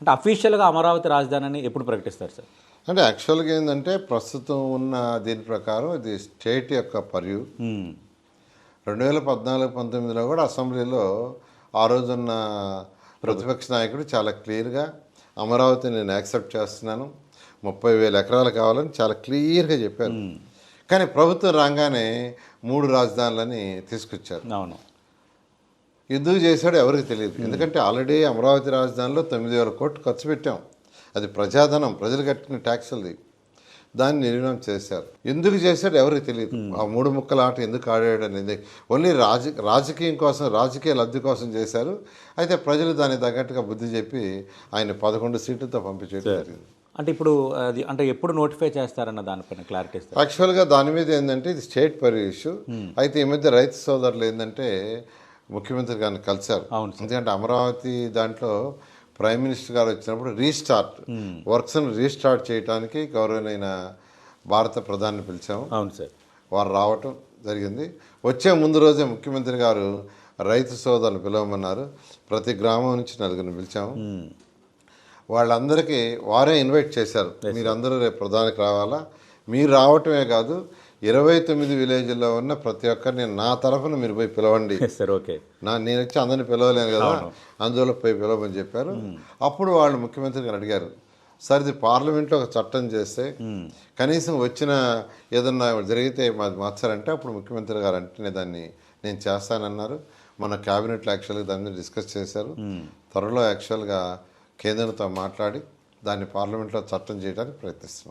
అంటే అఫీషియల్గా అమరావతి రాజధానిని ఎప్పుడు ప్రకటిస్తారు సార్? అంటే యాక్చువల్గా ఏంటంటే ప్రస్తుతం ఉన్న దీని ప్రకారం ఇది స్టేట్ యొక్క పర్యూ. 2014-19లో కూడా అసెంబ్లీలో ఆ రోజున్న ప్రతిపక్ష నాయకుడు చాలా క్లియర్గా అమరావతిని నేను యాక్సెప్ట్ చేస్తున్నాను, 30,000 ఎకరాలు కావాలని చాలా క్లియర్గా చెప్పారు. కానీ ప్రభుత్వం రాగానే 3 రాజధానులని తీసుకొచ్చారు. అవును. ఎందుకు చేశాడో ఎవరికి తెలియదు. ఎందుకంటే ఆల్రెడీ అమరావతి రాజధానిలో 9,000 కోట్లు ఖర్చు పెట్టాం. అది ప్రజాధనం, ప్రజలు కట్టిన ట్యాక్సులది. దాన్ని నిర్వహణ చేశారు. ఎందుకు చేశాడో ఎవరికి తెలియదు. ఆ 3 ముక్కల ఆట ఎందుకు ఆడాడు అనేది ఓన్లీ రాజకీయం కోసం, రాజకీయ లబ్ధి కోసం చేశారు. అయితే ప్రజలు దానికి తగ్గట్టుగా బుద్ధి చెప్పి ఆయన 11 సీట్లతో పంపించేయడం జరిగింది. అంటే ఇప్పుడు అది అంటే ఎప్పుడు నోటిఫై చేస్తారన్న దానిపైన క్లారిటీ ఇస్తారు. యాక్చువల్గా దాని మీద ఏంటంటే ఇది స్టేట్ పర్ ఇష్యూ. అయితే ఈ మధ్య రైతు సోదరులు ఏంటంటే ముఖ్యమంత్రి గారిని కలిశారు. ఎందుకంటే అమరావతి దాంట్లో ప్రైమ్ మినిస్టర్ గారు వచ్చినప్పుడు వర్క్స్ని రీస్టార్ట్ చేయడానికి గౌరవనైన భారత ప్రధాని పిలిచాము. అవును సార్. వారు రావటం జరిగింది. వచ్చే ముందు రోజే ముఖ్యమంత్రి గారు రైతు సోదరులు పిలవమన్నారు. ప్రతి గ్రామం నుంచి 4 పిలిచాము. వాళ్ళందరికీ వారే ఇన్వైట్ చేశారు. మీరందరూ రేపు ప్రధానికి రావాలా, మీరు రావటమే కాదు 29 విలేజ్ల్లో ఉన్న ప్రతి ఒక్కరిని నా తరఫున మీరు పోయి పిలవండి. ఓకే. నేను వచ్చి అందరిని పిలవలేను కదా, అందులో పోయి పిలవమని చెప్పారు. అప్పుడు వాళ్ళు ముఖ్యమంత్రి గారు అడిగారు, సార్ ఇది పార్లమెంట్లో ఒక చట్టం చేస్తే కనీసం వచ్చిన ఏదన్నా జరిగితే మాది మార్చారంటే అప్పుడు ముఖ్యమంత్రి గారు అంటేనే దాన్ని నేను చేస్తానన్నారు. మన క్యాబినెట్లో యాక్చువల్గా దాని మీద డిస్కస్ చేశారు. త్వరలో యాక్చువల్గా కేంద్రంతో మాట్లాడి దాన్ని పార్లమెంట్లో చట్టం చేయడానికి ప్రయత్నిస్తున్నాం.